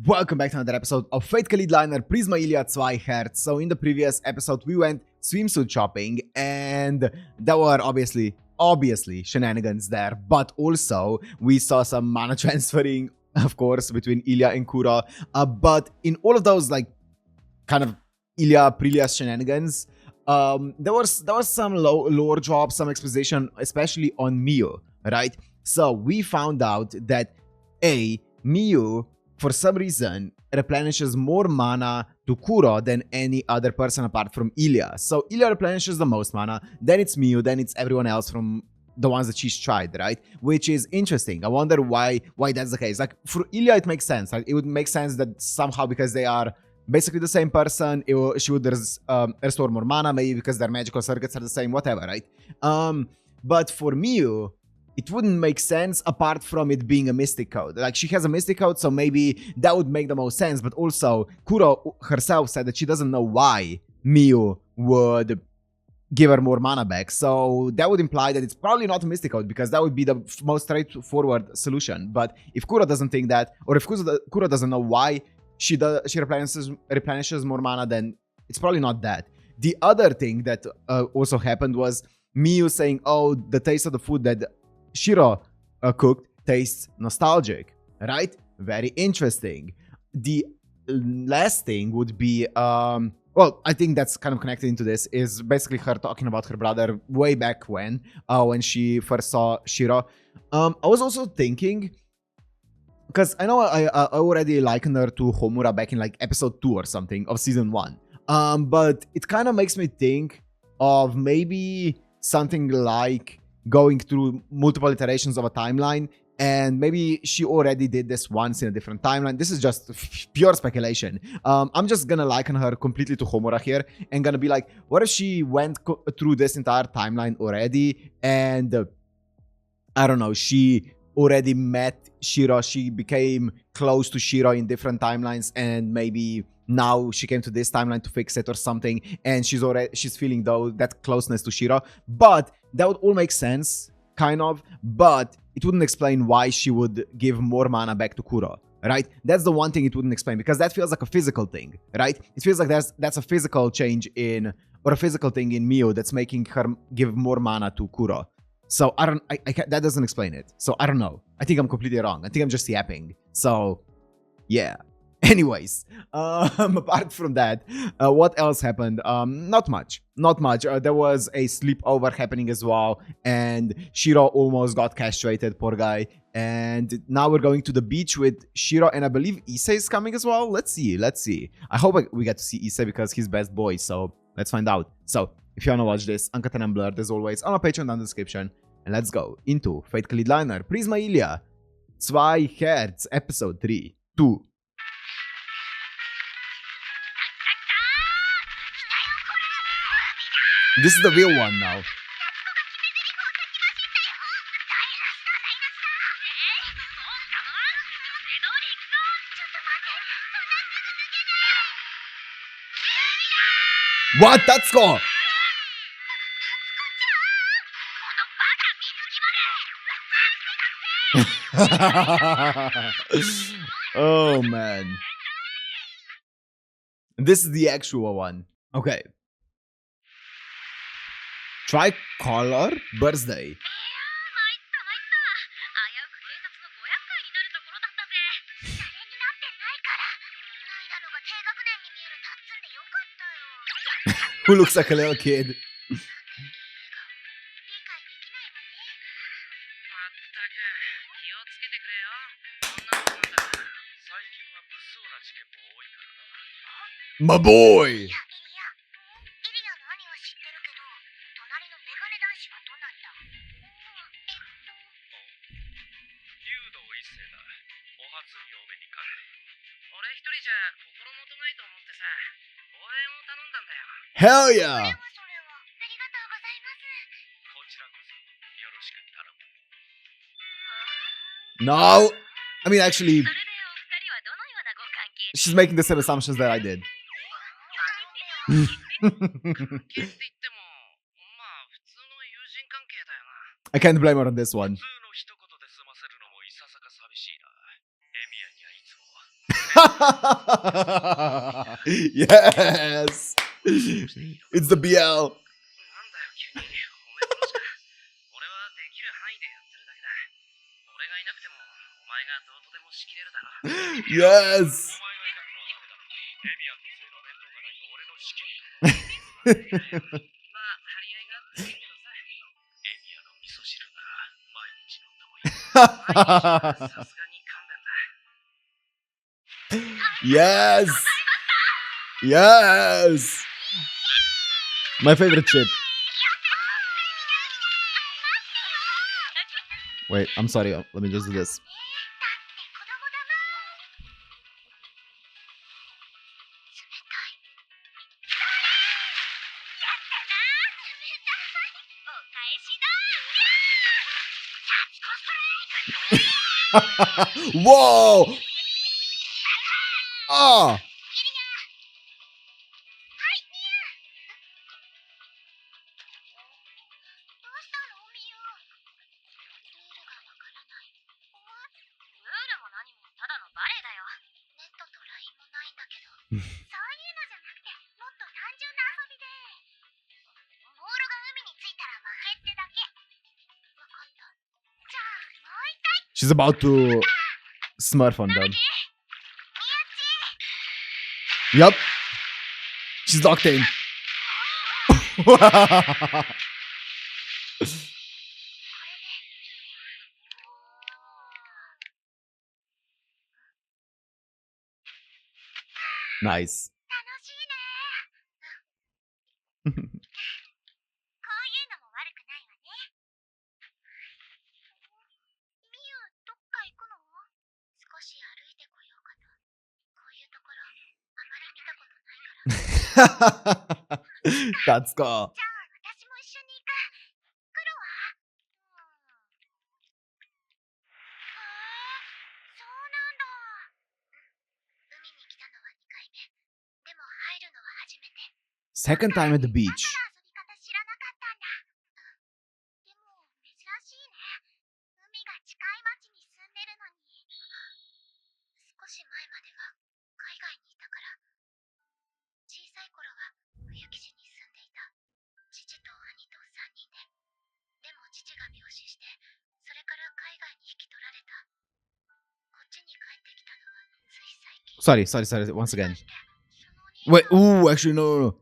Welcome back to another episode of Fate kaleid liner Prisma Illya 2wei Herz. So in the previous episode we went swimsuit shopping and there were obviously shenanigans there, but also we saw some mana transferring, of course, between Illya and Kuro. But in all of those like kind of Illya shenanigans, there was some lore drops, some exposition, especially on Miyu, right? So we found out that Miyu, for some reason, replenishes more mana to Kuro than any other person apart from Illya. So Illya replenishes the most mana, then it's Miyu, then it's everyone else from the ones that she's tried, right? Which is interesting. I wonder why that's the case. Like for Illya, it makes sense. Like, it would make sense that somehow because they are basically the same person, she would restore more mana, maybe because their magical circuits are the same, whatever, right? But for Miyu, it wouldn't make sense apart from it being a mystic code. Like, she has a mystic code, so maybe that would make the most sense. But also, Kuro herself said that she doesn't know why Miyu would give her more mana back. So that would imply that it's probably not a mystic code, because that would be the most straightforward solution. But if Kuro doesn't think that, or if Kuro doesn't know why she replenishes more mana, then it's probably not that. The other thing that also happened was Miyu saying, oh, the taste of the food that Shiro cooked tastes nostalgic, right? Very interesting. The last thing would be, well, I think that's kind of connected into this, is basically her talking about her brother way back when she first saw Shiro. I was also thinking, because I know I already likened her to Homura back in like episode 2 or something of season 1. But it kind of makes me think of maybe something like going through multiple iterations of a timeline, and maybe she already did this once in a different timeline. This is just pure speculation. I'm just gonna liken her completely to Homura here and gonna be like, what if she went through this entire timeline already, and I don't know, she already met Shiro, she became close to Shiro in different timelines, and maybe now she came to this timeline to fix it or something, and she's feeling that closeness to Shiro. But that would all make sense, kind of, but it wouldn't explain why she would give more mana back to Kuro, right? That's the one thing it wouldn't explain, because that feels like a physical thing, right? It feels like that's a physical change or a physical thing in Miyu that's making her give more mana to Kuro. So that doesn't explain it. So I don't know. I think I'm completely wrong. I think I'm just yapping. So yeah. Anyways, apart from that, what else happened? Not much. There was a sleepover happening as well, and Shiro almost got castrated, poor guy. And now we're going to the beach with Shiro, and I believe Issei is coming as well. Let's see. I hope we get to see Issei, because he's best boy, so let's find out. So if you want to watch this, Uncut and Unblurred as always on our Patreon down in the description. And let's go into Fate kaleid liner Prisma Illya 2wei Herz, episode 3, 2. This is the real one now. What? Tatsuko! Oh man. This is the actual one. Okay. Tricolor birthday. Who looks like a little kid? My boy! Hell yeah! No! I mean, actually, she's making the same assumptions that I did. I can't blame her on this one. Yes! It's the BL. Yes! Yes! Yes! My favorite chip. Wait, I'm sorry. Let me just do this. Whoa! Ah! She's about to smurf on them. Yup. She's locked in. Nice. That's cool. Second time at the beach. Sorry, once again. Wait, ooh, actually, no.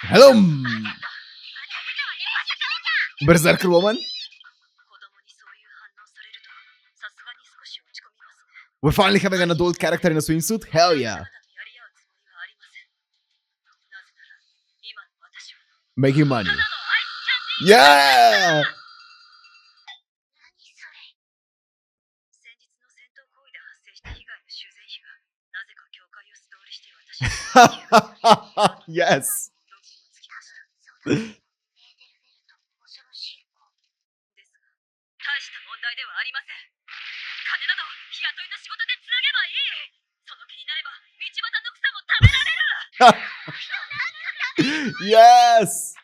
Hello, Berserker woman. We're finally having an adult character in a swimsuit? Hell yeah. Making money. Yeah! Yes. Yes.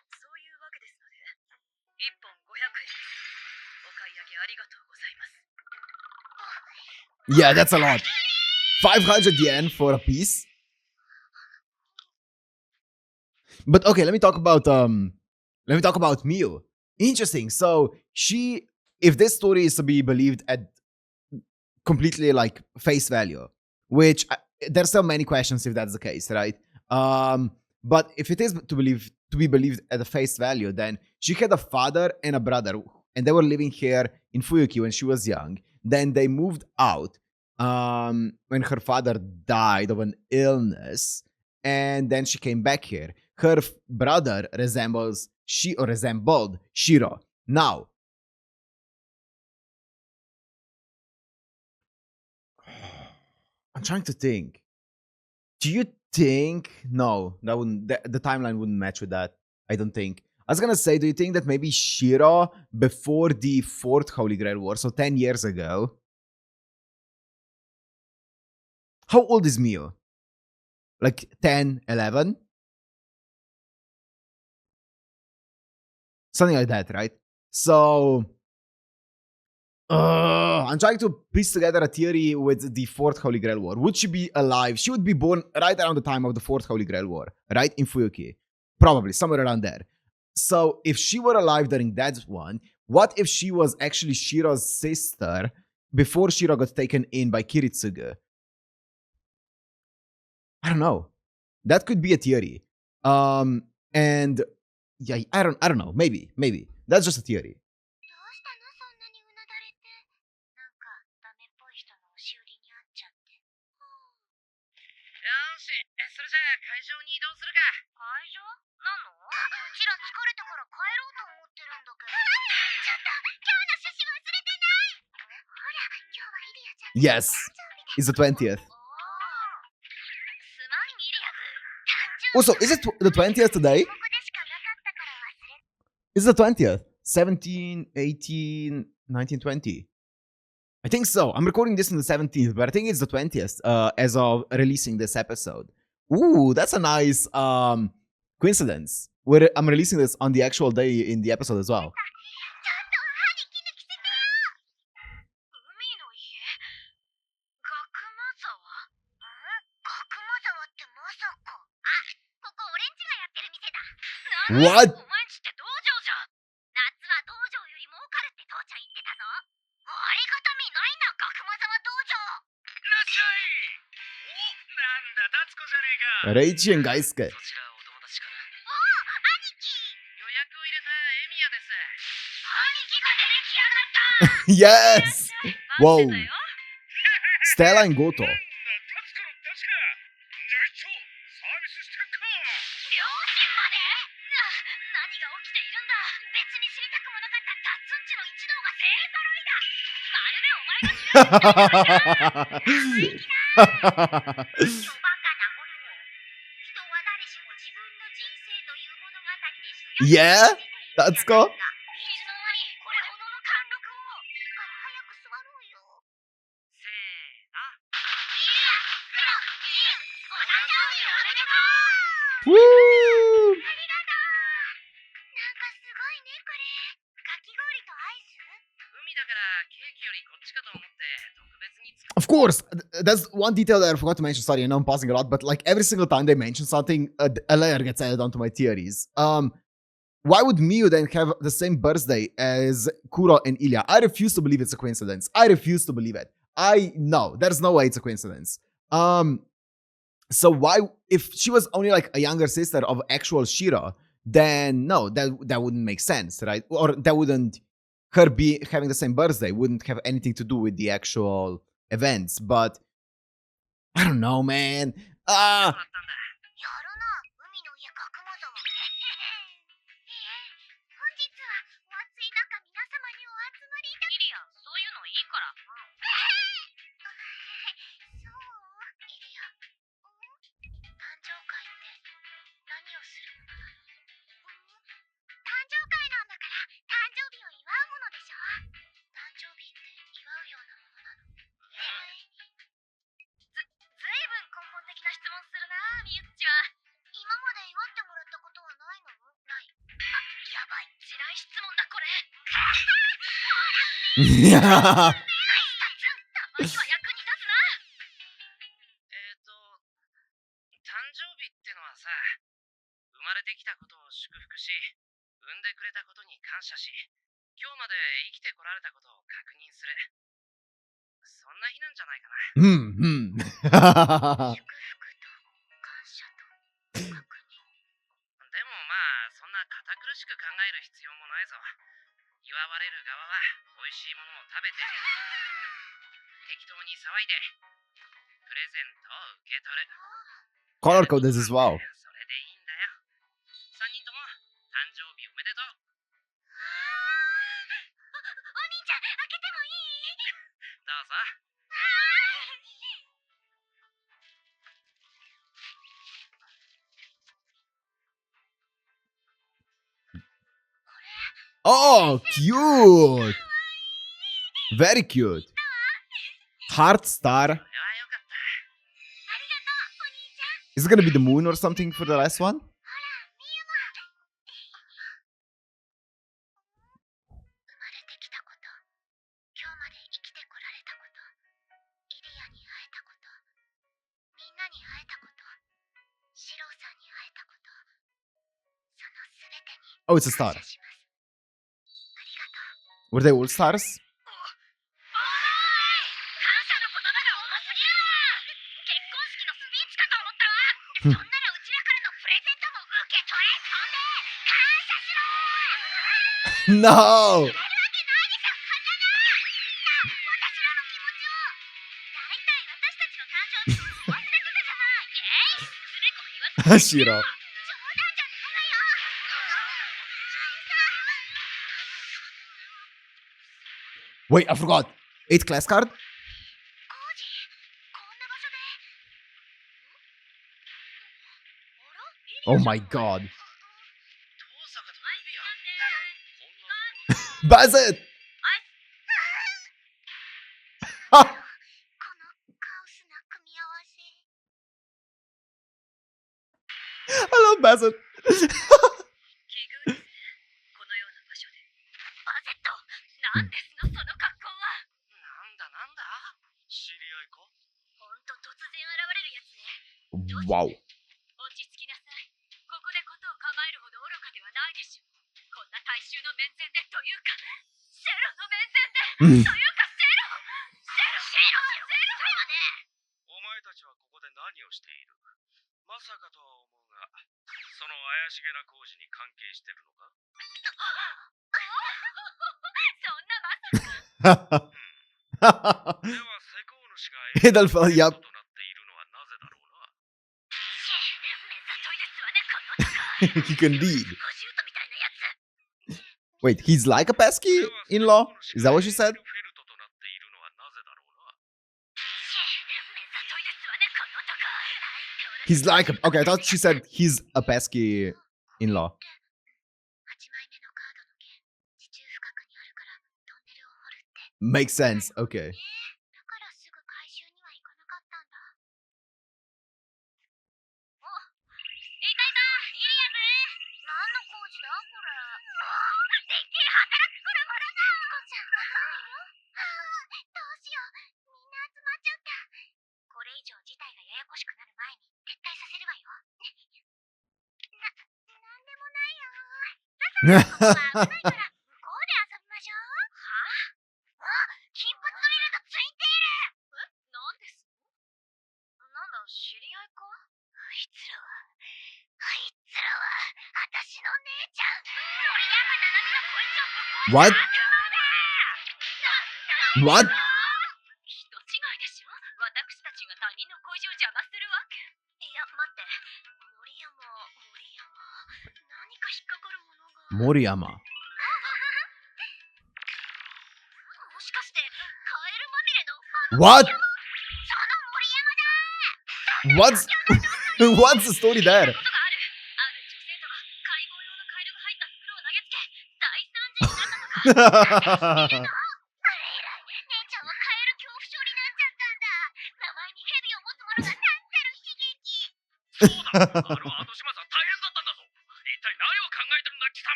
Yeah, that's a lot. 500 yen for a piece. But okay, let me talk about Miu. Interesting. So if this story is to be believed at completely like face value, which there's so many questions if that's the case, right? But if it is to be believed at the face value, then she had a father and a brother, and they were living here in Fuyuki when she was young. Then they moved out when her father died of an illness, and then she came back here. Her brother resembled Shiro. Now, I'm trying to think. Do you think no, that wouldn't. The timeline wouldn't match with that. I don't think. I was gonna say, do you think that maybe Shira before the Fourth Holy Grail War, so 10 years ago? How old is Mio? Like 10, 11? Something like that, right? So I'm trying to piece together a theory with the Fourth Holy Grail War. Would she be alive? She would be born right around the time of the Fourth Holy Grail War, right? In Fuyuki. Probably, somewhere around there. So if she were alive during that one, what if she was actually Shira's sister before Shira got taken in by Kiritsugu? I don't know. That could be a theory. And yeah, I don't know. Maybe. That's just a theory. Yes, it's the 20th. Also, is it the 20th today? It's the 20th. 17, 18, 19, 20. I think so. I'm recording this on the 17th, but I think it's the 20th as of releasing this episode. Ooh, that's a nice coincidence. Where I'm releasing this on the actual day in the episode as well. What? Reichi and Gaisuke. Yes! Whoa. Stella and Goto. Yeah? That's cool. Woo! Of course, that's one detail that I forgot to mention. Sorry, I know I'm pausing a lot, but like every single time they mention something, a layer gets added onto my theories. Why would Miyu then have the same birthday as Kuro and Illya? I refuse to believe it's a coincidence. I refuse to believe it. No, there's no way it's a coincidence. So why, if she was only like a younger sister of actual Shira, then no, that wouldn't make sense, right? Or that wouldn't, her be having the same birthday wouldn't have anything to do with the actual events. But I don't know, man. Yeah. コロコですas well. Oh, cute! Very cute. Heart star. Is it gonna be the moon or something for the last one? Oh, it's a star. Were they all stars? No! Shiro. Wait, I forgot. 8th class card? Oh my god. Bazett! I love Bazett. Wow. Hidalfell, yep. He can lead. Wait, he's like a pesky in-law? Is that what she said? He's like a... Okay, I thought she said he's a pesky in-law. Makes sense, okay. What? What? Moriyama. What? What's what's the story there?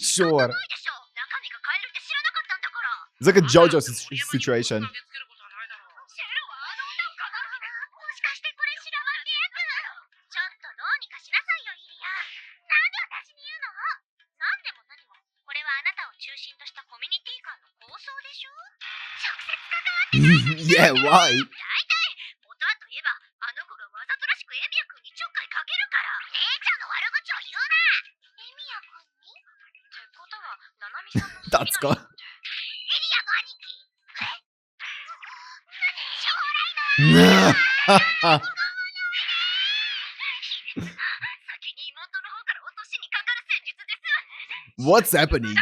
Sure. It's like a JoJo situation. Yeah, why? That's good. What's happening?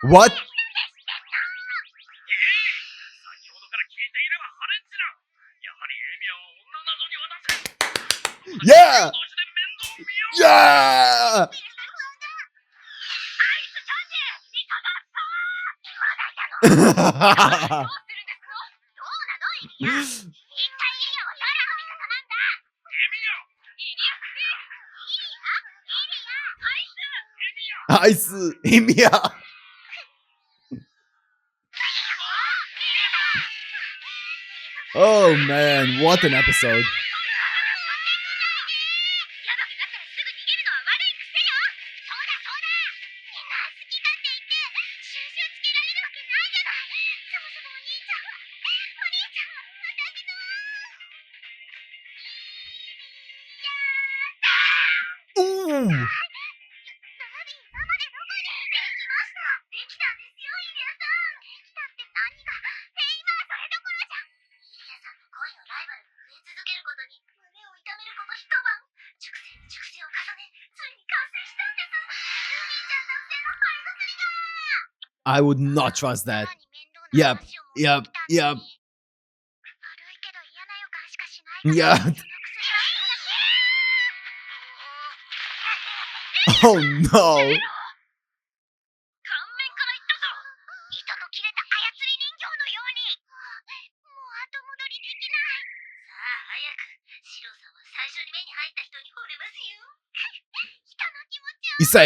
What? Yeah! Yeah! Ice, Illya. Oh man, what an episode. Ooh. I would not trust that. Yep. Yeah. Oh no. Issei.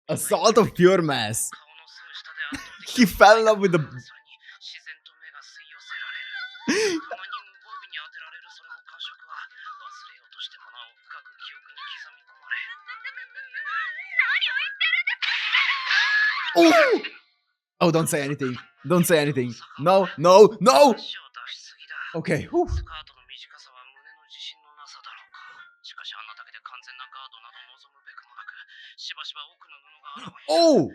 Assault of pure mass. He fell in love with the... Oh, don't say anything. Don't say anything. No. Okay. Whew. Oh!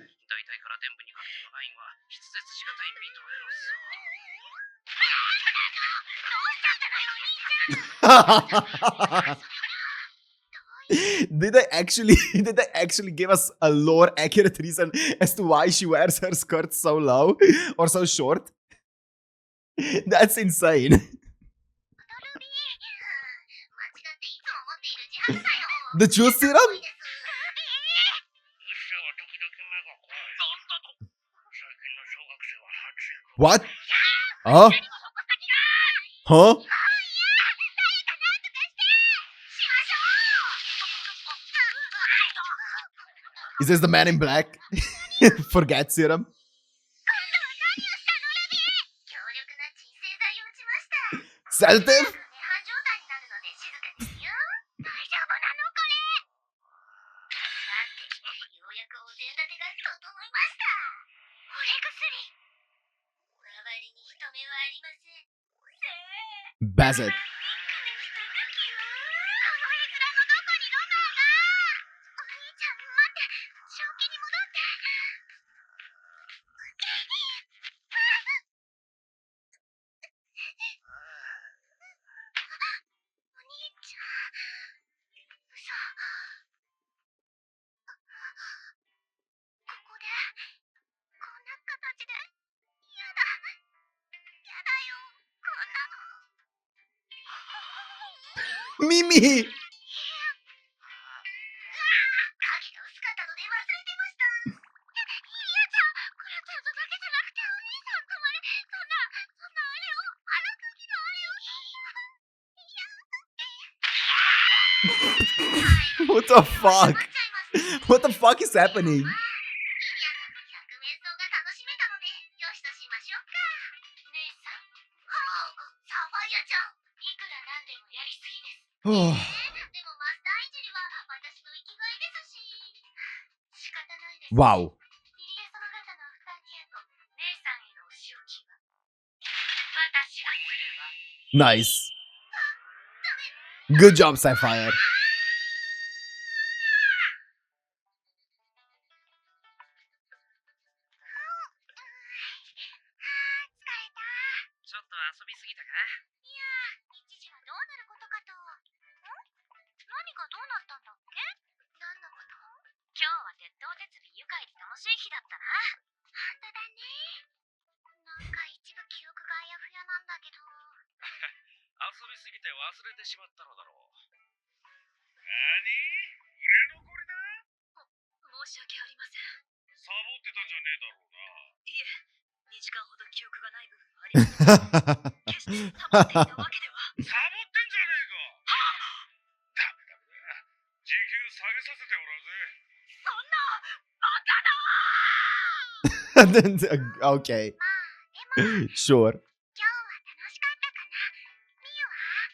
Did they actually give us a lore accurate reason as to why she wears her skirt so low or so short? That's insane. The juice serum? What? Huh? Is this the man in black? Forget serum? Sedative? Bazett. Mimi! What the fuck? What the fuck is happening? Wow. Nice. Good job, Sapphire. 遊びすぎたか？いやー、一時はどうなることかと。何がどうなったんだっけ？何のこと？今日は鉄道鉄尾愉快で楽しい日だったな。本当だね。なんか一部記憶があやふやなんだけど。遊びすぎて忘れてしまったのだろう。なに？売れ残りだ？申し訳ありません。サボってたんじゃねえだろうな。いえ、2時間ほど記憶がない部分はあります。決してサボっていたわけでは。サボってんじゃねえか。ダメダメだ。時給下げさせてもらうぜ。そんなバカなOkay, まあ、でも、 sure. 今日は楽しかったかな。ミユは？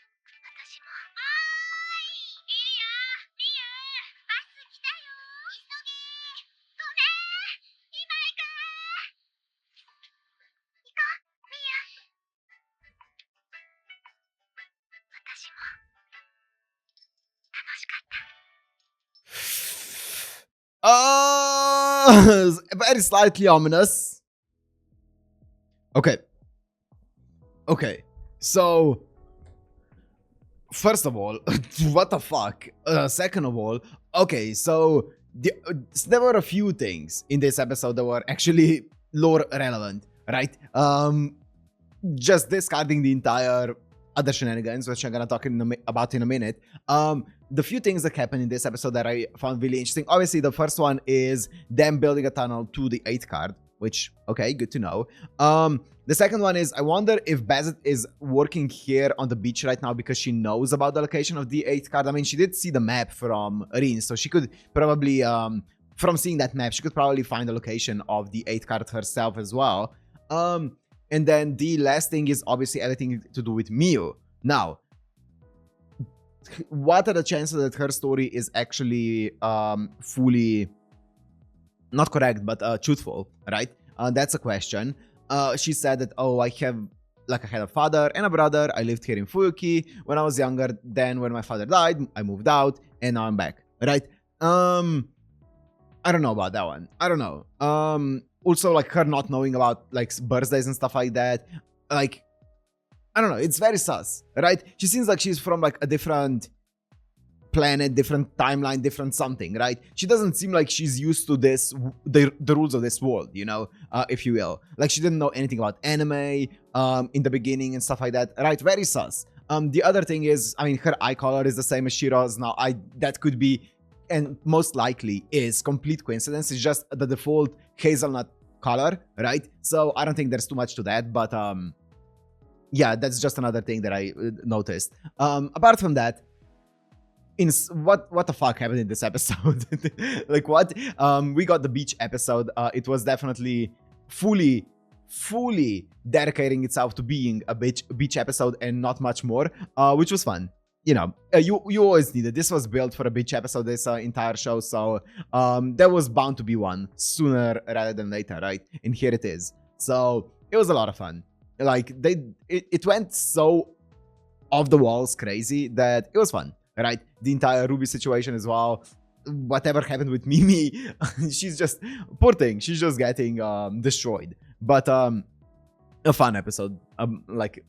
私も。イリア、ミユ、バス来たよ。急げ。ごめん。今行く。行こう、ミユ。私も楽しかった。Very slightly ominous. Okay. Okay. So, first of all, what the fuck? Second of all, okay, so there were a few things in this episode that were actually lore relevant, right? Just discarding the entire other shenanigans, which I'm gonna talk about in a minute. The few things that happened in this episode that I found really interesting. Obviously, the first one is them building a tunnel to the 8th card, which, okay, good to know. The second one is, I wonder if Bazett is working here on the beach right now because she knows about the location of the 8th card. I mean, she did see the map from Rin, so she could probably, from seeing that map, she could probably find the location of the 8th card herself as well. And then the last thing is obviously everything to do with Miu. Now, what are the chances that her story is actually fully, not correct, but truthful, right? That's a question. She said that, oh, I had a father and a brother. I lived here in Fuyuki when I was younger. Then when my father died, I moved out and now I'm back, right? I don't know about that one. I don't know. Also, like, her not knowing about, like, birthdays and stuff like that. Like, I don't know. It's very sus, right? She seems like she's from, like, a different planet, different timeline, different something, right? She doesn't seem like she's used to this, the rules of this world, you know, if you will. Like, she didn't know anything about anime in the beginning and stuff like that, right? Very sus. The other thing is, I mean, her eye color is the same as Shiro's. Now, that could be, and most likely is, complete coincidence. It's just the default hazelnut color, right? So I don't think there's too much to that, but yeah, that's just another thing that I noticed. Apart from that, what the fuck happened in this episode? Like, what? We got the beach episode. It was definitely fully dedicating itself to being a beach episode and not much more, which was fun. You know, you always need it. This was built for a beach episode, this entire show, so there was bound to be one sooner rather than later, right? And here it is. So it was a lot of fun. Like, it went so off the walls crazy that it was fun, right? The entire Ruby situation as well. Whatever happened with Mimi, she's just, poor thing, she's just getting destroyed. But a fun episode, like,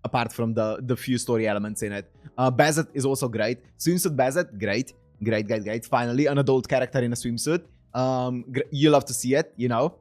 apart from the few story elements in it. Bazett is also great. Swimsuit Bazett, great. Finally, an adult character in a swimsuit. You love to see it, you know.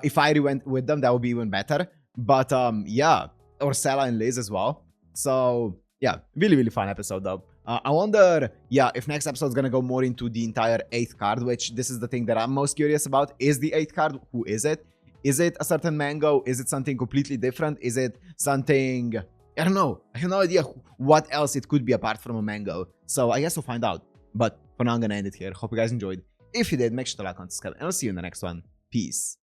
If Irie went with them, that would be even better. But yeah, Ursula and Liz as well. So yeah, really fun episode though. I wonder, yeah, if next episode is gonna go more into the entire 8th card, which this is the thing that I'm most curious about. Is the 8th card? Who is it? Is it a certain mango? Is it something completely different? Is it something... I don't know. I have no idea what else it could be apart from a mango. So I guess we'll find out. But for now, I'm gonna end it here. Hope you guys enjoyed. If you did, make sure to like and subscribe. And I'll see you in the next one. Peace.